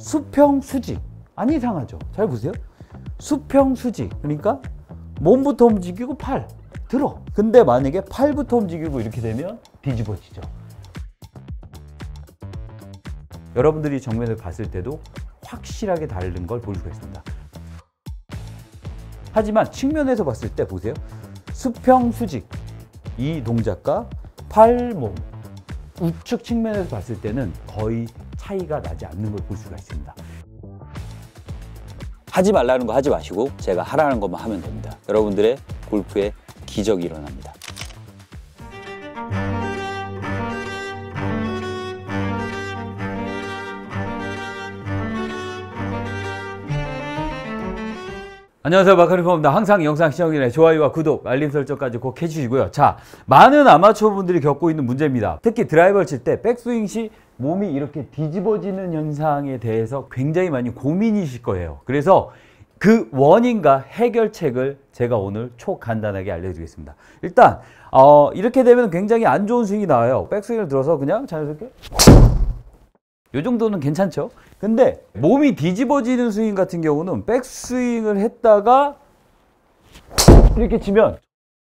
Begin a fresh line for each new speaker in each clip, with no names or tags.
수평 수직. 안 이상하죠? 잘 보세요. 수평 수직. 그러니까 몸부터 움직이고 팔 들어. 근데 만약에 팔부터 움직이고 이렇게 되면 뒤집어지죠. 여러분들이 정면을 봤을 때도 확실하게 다른 걸 볼 수가 있습니다. 하지만 측면에서 봤을 때 보세요. 수평 수직. 이 동작과 팔, 몸, 우측 측면에서 봤을 때는 거의 차이가 나지 않는 걸 볼 수가 있습니다.
하지 말라는 거 하지 마시고 제가 하라는 것만 하면 됩니다. 여러분들의 골프에 기적이 일어납니다.
안녕하세요, 마카리포입니다. 항상 영상 시청 전에 좋아요와 구독, 알림 설정까지 꼭 해주시고요. 자, 많은 아마추어 분들이 겪고 있는 문제입니다. 특히 드라이버를 칠 때 백스윙 시 몸이 이렇게 뒤집어지는 현상에 대해서 굉장히 많이 고민이실 거예요. 그래서 그 원인과 해결책을 제가 오늘 초간단하게 알려드리겠습니다. 일단 이렇게 되면 굉장히 안 좋은 스윙이 나와요. 백스윙을 들어서 그냥 자연스럽게 이 정도는 괜찮죠. 근데 몸이 뒤집어지는 스윙 같은 경우는 백스윙을 했다가 이렇게 치면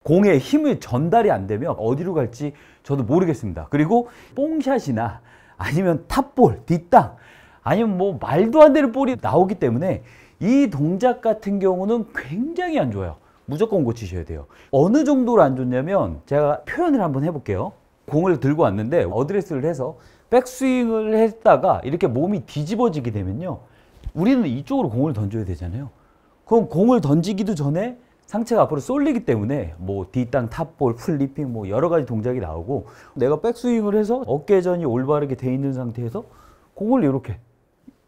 공에 힘이 전달이 안 되면 어디로 갈지 저도 모르겠습니다. 그리고 뽕샷이나 아니면 탑볼, 뒷땅, 아니면 뭐 말도 안 되는 볼이 나오기 때문에 이 동작 같은 경우는 굉장히 안 좋아요. 무조건 고치셔야 돼요. 어느 정도로 안 좋냐면 제가 표현을 한번 해볼게요. 공을 들고 왔는데 어드레스를 해서 백스윙을 했다가 이렇게 몸이 뒤집어지게 되면요, 우리는 이쪽으로 공을 던져야 되잖아요. 그럼 공을 던지기도 전에 상체가 앞으로 쏠리기 때문에 뭐 뒷땅, 탑볼, 플리핑 뭐 여러 가지 동작이 나오고, 내가 백스윙을 해서 어깨전이 올바르게 돼 있는 상태에서 공을 이렇게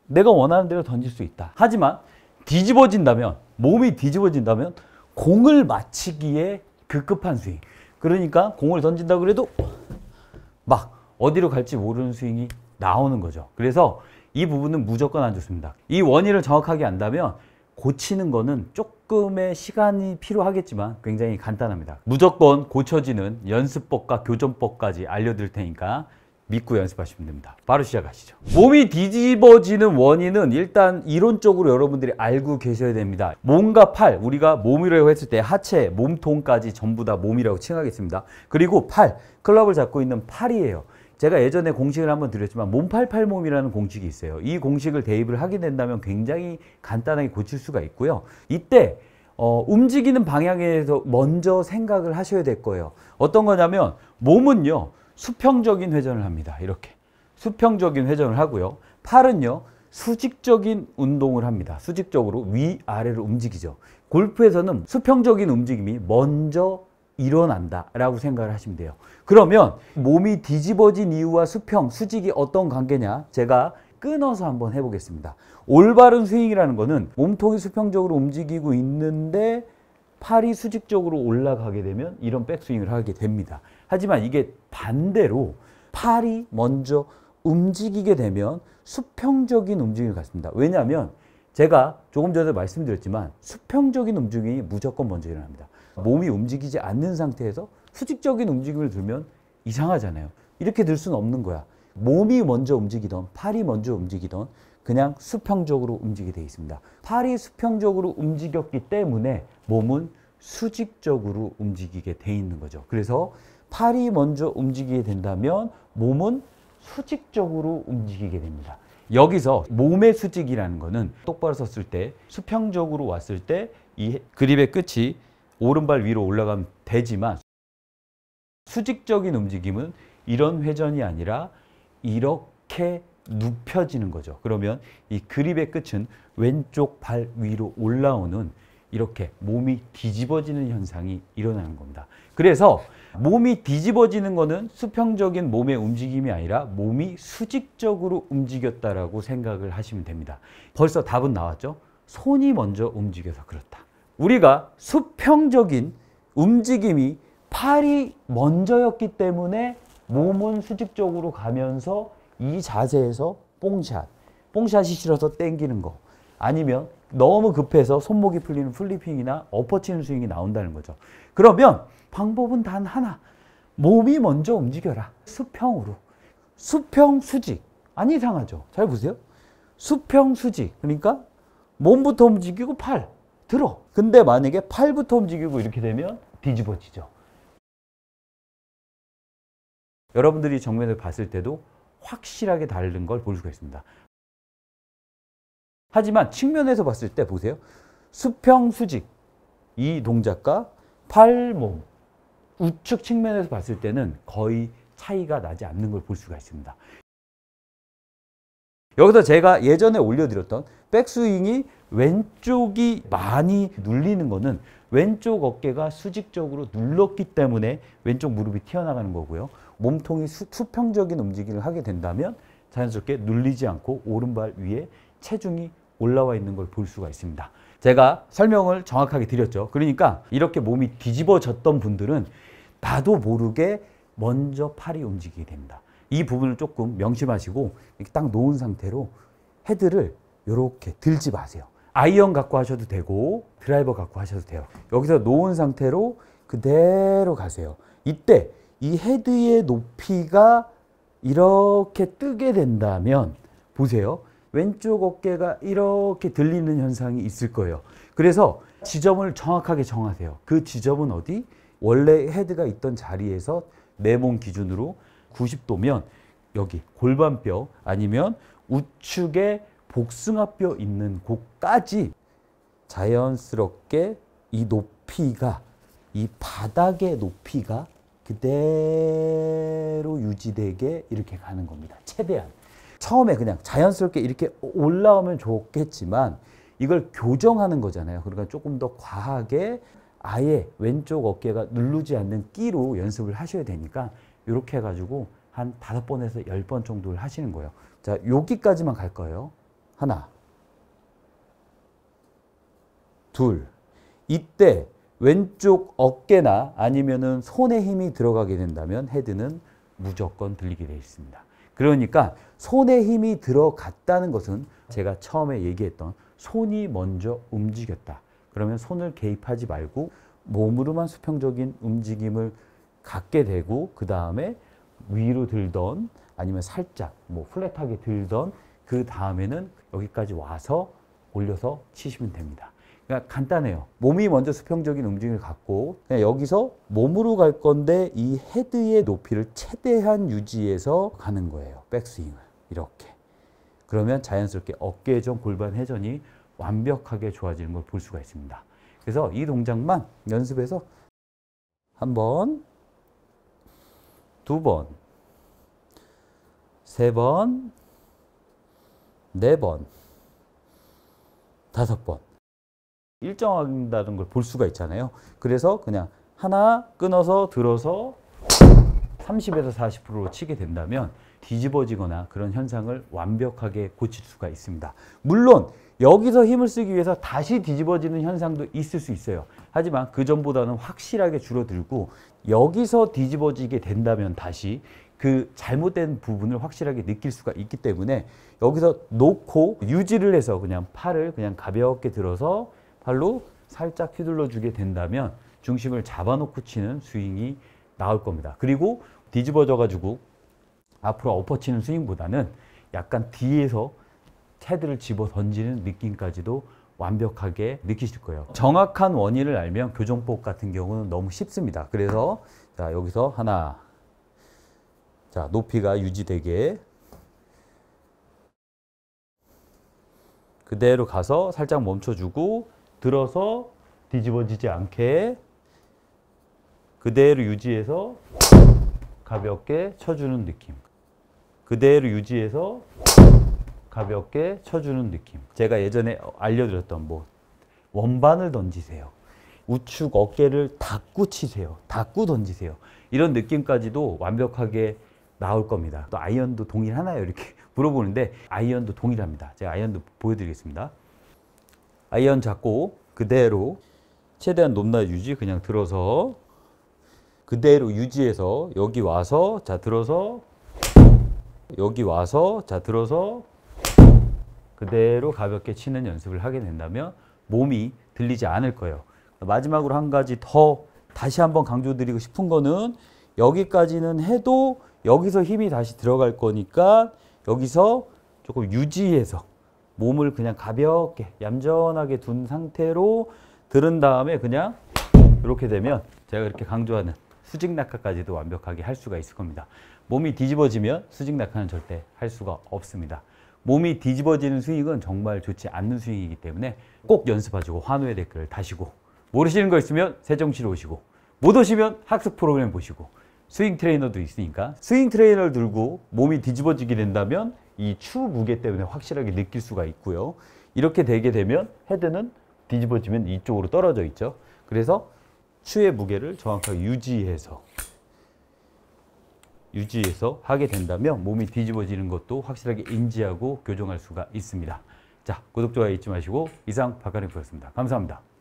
내가 원하는 대로 던질 수 있다. 하지만 뒤집어진다면, 몸이 뒤집어진다면 공을 맞히기에 급급한 스윙, 그러니까 공을 던진다 그래도 막 어디로 갈지 모르는 스윙이 나오는 거죠. 그래서 이 부분은 무조건 안 좋습니다. 이 원인을 정확하게 안다면 고치는 거는 조금의 시간이 필요하겠지만 굉장히 간단합니다. 무조건 고쳐지는 연습법과 교정법까지 알려드릴 테니까 믿고 연습하시면 됩니다. 바로 시작하시죠. 몸이 뒤집어지는 원인은 일단 이론적으로 여러분들이 알고 계셔야 됩니다. 몸과 팔, 우리가 몸이라고 했을 때 하체, 몸통까지 전부 다 몸이라고 칭하겠습니다. 그리고 팔, 클럽을 잡고 있는 팔이에요. 제가 예전에 공식을 한번 드렸지만 몸팔 팔몸이라는 공식이 있어요. 이 공식을 대입을 하게 된다면 굉장히 간단하게 고칠 수가 있고요. 이때 움직이는 방향에서 먼저 생각을 하셔야 될 거예요. 어떤 거냐면 몸은요, 수평적인 회전을 합니다. 이렇게 수평적인 회전을 하고요. 팔은요, 수직적인 운동을 합니다. 수직적으로 위아래로 움직이죠. 골프에서는 수평적인 움직임이 먼저 일어난다 라고 생각을 하시면 돼요. 그러면 몸이 뒤집어진 이유와 수평, 수직이 어떤 관계냐, 제가 끊어서 한번 해보겠습니다. 올바른 스윙이라는 거는 몸통이 수평적으로 움직이고 있는데 팔이 수직적으로 올라가게 되면 이런 백스윙을 하게 됩니다. 하지만 이게 반대로 팔이 먼저 움직이게 되면 수평적인 움직임을 갖습니다. 왜냐하면 제가 조금 전에 말씀드렸지만 수평적인 움직임이 무조건 먼저 일어납니다. 몸이 움직이지 않는 상태에서 수직적인 움직임을 들면 이상하잖아요. 이렇게 들 수는 없는 거야. 몸이 먼저 움직이던 팔이 먼저 움직이던 그냥 수평적으로 움직이게 되어 있습니다. 팔이 수평적으로 움직였기 때문에 몸은 수직적으로 움직이게 돼 있는 거죠. 그래서 팔이 먼저 움직이게 된다면 몸은 수직적으로 움직이게 됩니다. 여기서 몸의 수직이라는 거는 똑바로 섰을 때, 수평적으로 왔을 때 이 그립의 끝이 오른발 위로 올라가면 되지만 수직적인 움직임은 이런 회전이 아니라 이렇게 눕혀지는 거죠. 그러면 이 그립의 끝은 왼쪽 발 위로 올라오는 이렇게 몸이 뒤집어지는 현상이 일어나는 겁니다. 그래서 몸이 뒤집어지는 거는 수평적인 몸의 움직임이 아니라 몸이 수직적으로 움직였다라고 생각을 하시면 됩니다. 벌써 답은 나왔죠? 손이 먼저 움직여서 그렇다. 우리가 수평적인 움직임이 팔이 먼저였기 때문에 몸은 수직적으로 가면서 이 자세에서 뽕샷이 싫어서 땡기는 거, 아니면 너무 급해서 손목이 풀리는 플리핑이나 엎어치는 스윙이 나온다는 거죠. 그러면 방법은 단 하나, 몸이 먼저 움직여라. 수평으로. 수평 수직. 안 이상하죠? 잘 보세요. 수평 수직. 그러니까 몸부터 움직이고 팔 들어. 근데 만약에 팔부터 움직이고 이렇게 되면 뒤집어지죠. 여러분들이 정면을 봤을 때도 확실하게 다른 걸 볼 수가 있습니다. 하지만 측면에서 봤을 때 보세요. 수평 수직 이 동작과 팔, 몸 우측 측면에서 봤을 때는 거의 차이가 나지 않는 걸 볼 수가 있습니다. 여기서 제가 예전에 올려드렸던 백스윙이 왼쪽이 많이 눌리는 거는 왼쪽 어깨가 수직적으로 눌렀기 때문에 왼쪽 무릎이 튀어나가는 거고요. 몸통이 수평적인 움직임을 하게 된다면 자연스럽게 눌리지 않고 오른발 위에 체중이 올라와 있는 걸 볼 수가 있습니다. 제가 설명을 정확하게 드렸죠. 그러니까 이렇게 몸이 뒤집어졌던 분들은 나도 모르게 먼저 팔이 움직이게 됩니다. 이 부분을 조금 명심하시고 이렇게 딱 놓은 상태로 헤드를 이렇게 들지 마세요. 아이언 갖고 하셔도 되고 드라이버 갖고 하셔도 돼요. 여기서 놓은 상태로 그대로 가세요. 이때 이 헤드의 높이가 이렇게 뜨게 된다면 보세요. 왼쪽 어깨가 이렇게 들리는 현상이 있을 거예요. 그래서 지점을 정확하게 정하세요. 그 지점은 어디? 원래 헤드가 있던 자리에서 내 몸 기준으로 90도면 여기 골반뼈 아니면 우측에 복숭아뼈 있는 곳까지 자연스럽게 이 높이가 이 바닥의 높이가 그대로 유지되게 이렇게 가는 겁니다. 최대한. 처음에 그냥 자연스럽게 이렇게 올라오면 좋겠지만 이걸 교정하는 거잖아요. 그러니까 조금 더 과하게 아예 왼쪽 어깨가 누르지 않는 끼로 연습을 하셔야 되니까 이렇게 해가지고 한 5번에서 10번 정도를 하시는 거예요. 자, 여기까지만 갈 거예요. 하나, 둘. 이때 왼쪽 어깨나 아니면은 손에 힘이 들어가게 된다면 헤드는 무조건 들리게 되어 있습니다. 그러니까 손에 힘이 들어갔다는 것은 제가 처음에 얘기했던 손이 먼저 움직였다. 그러면 손을 개입하지 말고 몸으로만 수평적인 움직임을 갖게 되고 그 다음에 위로 들던 아니면 살짝 뭐 플랫하게 들던 그 다음에는 여기까지 와서 올려서 치시면 됩니다. 그러니까 간단해요. 몸이 먼저 수평적인 움직임을 갖고 그냥 여기서 몸으로 갈 건데 이 헤드의 높이를 최대한 유지해서 가는 거예요. 백스윙을 이렇게. 그러면 자연스럽게 어깨 회전, 골반 회전이 완벽하게 좋아지는 걸 볼 수가 있습니다. 그래서 이 동작만 연습해서 한 번, 두 번, 세 번, 네 번, 5번 일정한다는 걸 볼 수가 있잖아요. 그래서 그냥 하나 끊어서 들어서 30에서 40%로 치게 된다면 뒤집어지거나 그런 현상을 완벽하게 고칠 수가 있습니다. 물론 여기서 힘을 쓰기 위해서 다시 뒤집어지는 현상도 있을 수 있어요. 하지만 그 전보다는 확실하게 줄어들고 여기서 뒤집어지게 된다면 다시 그 잘못된 부분을 확실하게 느낄 수가 있기 때문에 여기서 놓고 유지를 해서 그냥 팔을 그냥 가볍게 들어서 팔로 살짝 휘둘러 주게 된다면 중심을 잡아놓고 치는 스윙이 나올 겁니다. 그리고 뒤집어져 가지고 앞으로 엎어치는 스윙보다는 약간 뒤에서 헤드를 집어 던지는 느낌까지도 완벽하게 느끼실 거예요. 정확한 원인을 알면 교정법 같은 경우는 너무 쉽습니다. 그래서 자, 여기서 하나, 자, 높이가 유지되게 그대로 가서 살짝 멈춰주고 들어서 뒤집어지지 않게 그대로 유지해서 가볍게 쳐주는 느낌. 그대로 유지해서 가볍게 쳐주는 느낌. 제가 예전에 알려드렸던 뭐 원반을 던지세요. 우측 어깨를 닫고 치세요. 닫고 던지세요. 이런 느낌까지도 완벽하게 나올 겁니다. 또 아이언도 동일하나요? 이렇게 물어보는데 아이언도 동일합니다. 제가 아이언도 보여드리겠습니다. 아이언 잡고 그대로 최대한 높낮이 유지 그냥 들어서 그대로 유지해서 여기 와서 자 들어서 여기 와서 자 들어서 그대로 가볍게 치는 연습을 하게 된다면 몸이 들리지 않을 거예요. 마지막으로 한 가지 더 다시 한번 강조드리고 싶은 거는 여기까지는 해도 여기서 힘이 다시 들어갈 거니까 여기서 조금 유지해서 몸을 그냥 가볍게 얌전하게 둔 상태로 들은 다음에 그냥 이렇게 되면 제가 그렇게 강조하는 수직 낙하까지도 완벽하게 할 수가 있을 겁니다. 몸이 뒤집어지면 수직 낙하는 절대 할 수가 없습니다. 몸이 뒤집어지는 스윙은 정말 좋지 않는 스윙이기 때문에 꼭 연습하시고 환호의 댓글을 다시고, 모르시는 거 있으면 세종시로 오시고, 못 오시면 학습 프로그램 보시고, 스윙 트레이너도 있으니까 스윙 트레이너를 들고 몸이 뒤집어지게 된다면 이 추 무게 때문에 확실하게 느낄 수가 있고요. 이렇게 되게 되면 헤드는 뒤집어지면 이쪽으로 떨어져 있죠. 그래서 추의 무게를 정확하게 유지해서 하게 된다면 몸이 뒤집어지는 것도 확실하게 인지하고 교정할 수가 있습니다. 자, 구독, 좋아요 잊지 마시고, 이상 박한익프로였습니다. 감사합니다.